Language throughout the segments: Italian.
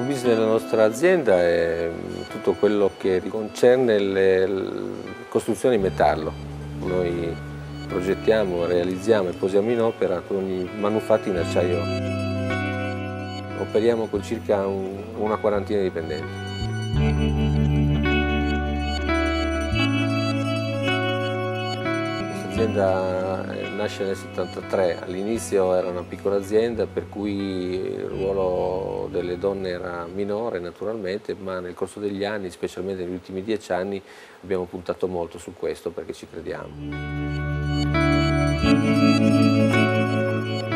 business della nostra azienda è tutto quello che concerne la costruzione in metallo. Noi progettiamo, realizziamo e posiamo in opera ogni manufatto in acciaio. Operiamo con circa una quarantina di dipendenti. L'azienda nasce nel 73, all'inizio era una piccola azienda per cui il ruolo delle donne era minore naturalmente, ma nel corso degli anni, specialmente negli ultimi 10 anni, abbiamo puntato molto su questo perché ci crediamo.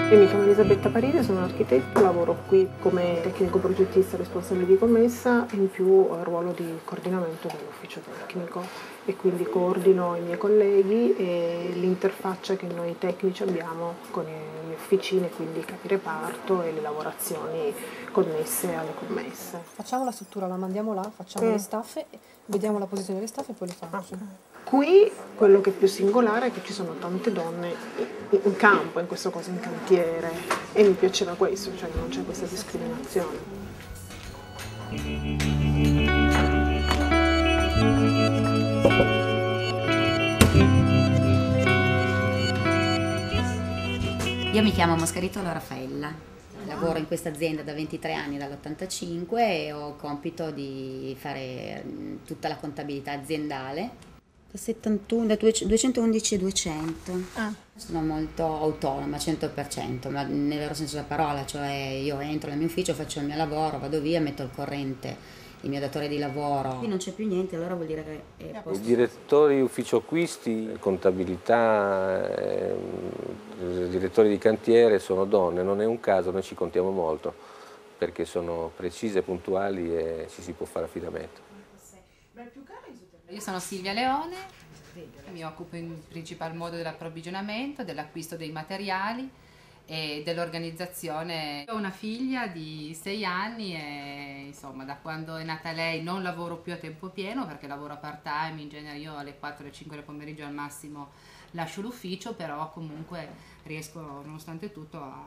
Io mi chiamo Elisabetta Paride, sono un architetto, lavoro qui come tecnico progettista responsabile di commessa e in più ho il ruolo di coordinamento dell'ufficio tecnico e quindi coordino i miei colleghi e l'interfaccia che noi tecnici abbiamo con le officine, quindi capireparto e le lavorazioni connesse alle commesse. Facciamo la struttura, la mandiamo là, facciamo le staffe, vediamo la posizione delle staffe e poi le faccio. Qui quello che è più singolare è che ci sono tante donne in campo, in questo caso in cantiere, e mi piaceva questo, cioè non c'è questa discriminazione. Io mi chiamo Moscaritolo Raffaella, lavoro in questa azienda da 23 anni, dall'85, e ho il compito di fare tutta la contabilità aziendale. Da 71, da 211 e 200. Sono molto autonoma, 100%, ma nel vero senso della parola, cioè io entro nel mio ufficio, faccio il mio lavoro, vado via, metto al corrente il mio datore di lavoro. Qui non c'è più niente, allora vuol dire che è I direttori ufficio acquisti, contabilità, direttori di cantiere sono donne, non è un caso, noi ci contiamo molto perché sono precise, puntuali e ci si può fare affidamento. Io sono Silvia Leone, mi occupo in principal modo dell'approvvigionamento, dell'acquisto dei materiali e dell'organizzazione. Ho una figlia di 6 anni e insomma da quando è nata lei non lavoro più a tempo pieno perché lavoro a part time, in genere io alle 4 alle 5 del pomeriggio al massimo lascio l'ufficio, però comunque riesco nonostante tutto a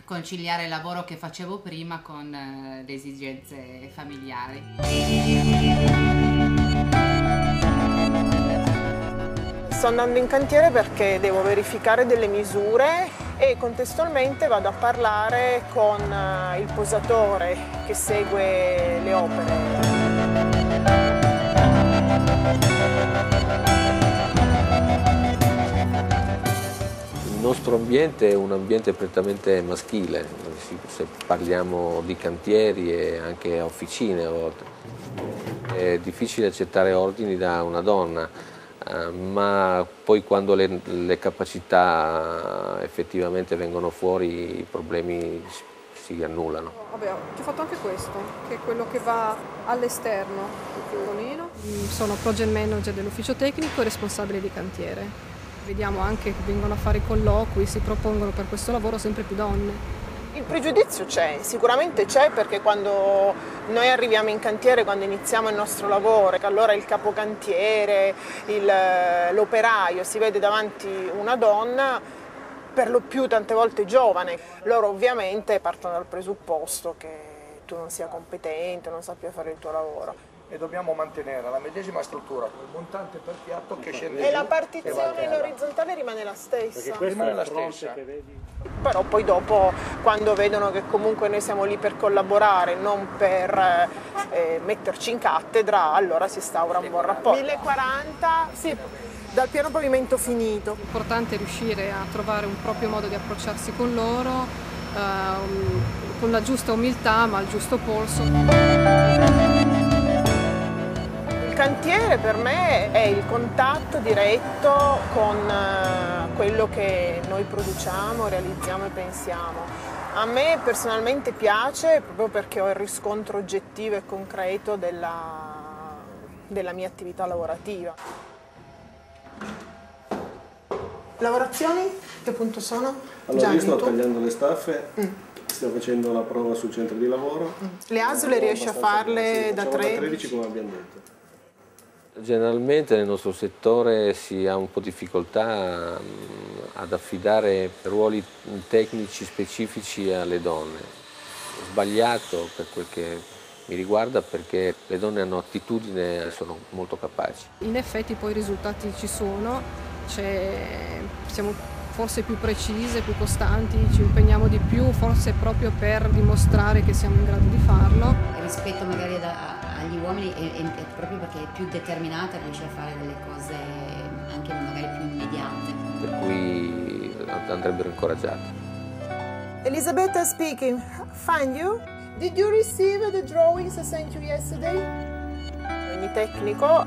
conciliare il lavoro che facevo prima con le esigenze familiari. Sto andando in cantiere perché devo verificare delle misure e contestualmente vado a parlare con il posatore che segue le opere. Il nostro ambiente è un ambiente prettamente maschile, se parliamo di cantieri e anche officine a volte. È difficile accettare ordini da una donna. Ma poi quando le capacità effettivamente vengono fuori i problemi si annullano. Vabbè, ti ho fatto anche questo, che è quello che va all'esterno del piccolino. Sono project manager dell'ufficio tecnico e responsabile di cantiere. Vediamo anche che vengono a fare i colloqui, si propongono per questo lavoro sempre più donne. Il pregiudizio c'è, sicuramente c'è, perché quando noi arriviamo in cantiere, quando iniziamo il nostro lavoro, allora il capocantiere, l'operaio, si vede davanti una donna, per lo più tante volte giovane. Loro ovviamente partono dal presupposto che tu non sia competente, non sappia fare il tuo lavoro. E dobbiamo mantenere la medesima struttura, il montante per piatto che scende E la partizione in orizzontale rimane la stessa. Rimane la stessa. Però poi dopo, quando vedono che comunque noi siamo lì per collaborare, non per metterci in cattedra, allora si instaura un buon rapporto. 1040, sì, dal piano pavimento finito. L'importante è riuscire a trovare un proprio modo di approcciarsi con loro, con la giusta umiltà ma il giusto polso. Il cantiere per me è il contatto diretto con quello che noi produciamo, realizziamo e pensiamo. A me personalmente piace proprio perché ho il riscontro oggettivo e concreto della mia attività lavorativa. Lavorazioni? Che punto sono? Allora Gianni, io sto tu? tagliando le staffe, stiamo facendo la prova sul centro di lavoro. Le ASL riesci a farle da 13? Da 13 come abbiamo detto. Generalmente nel nostro settore si ha un po' difficoltà ad affidare ruoli tecnici specifici alle donne. sbagliato per quel che mi riguarda, perché le donne hanno attitudine e sono molto capaci. In effetti poi i risultati ci sono, siamo forse più precise, più costanti, ci impegniamo di più, forse proprio per dimostrare che siamo in grado di farlo. Rispetto magari agli uomini è proprio perché è più determinata, riesce a fare delle cose anche magari più immediate. Per cui andrebbero incoraggiate. Elisabetta speaking. Find you? Did you receive the drawings I sent you yesterday? Ogni tecnico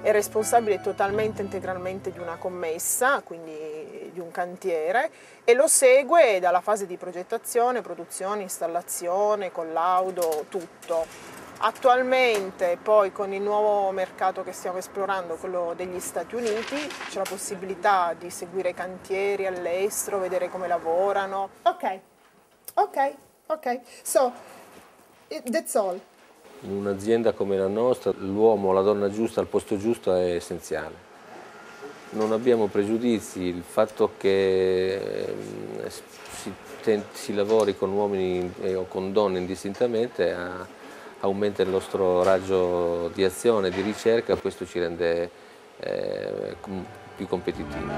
è responsabile totalmente e integralmente di una commessa, quindi di un cantiere, e lo segue dalla fase di progettazione, produzione, installazione, collaudo, tutto. Attualmente poi con il nuovo mercato che stiamo esplorando, quello degli Stati Uniti, c'è la possibilità di seguire cantieri all'estero, vedere come lavorano. Ok, so that's all. In un'azienda come la nostra l'uomo o la donna giusta al posto giusto è essenziale. Non abbiamo pregiudizi, il fatto che si lavori con uomini o con donne indistintamente aumenta il nostro raggio di azione e di ricerca, questo ci rende più competitivi.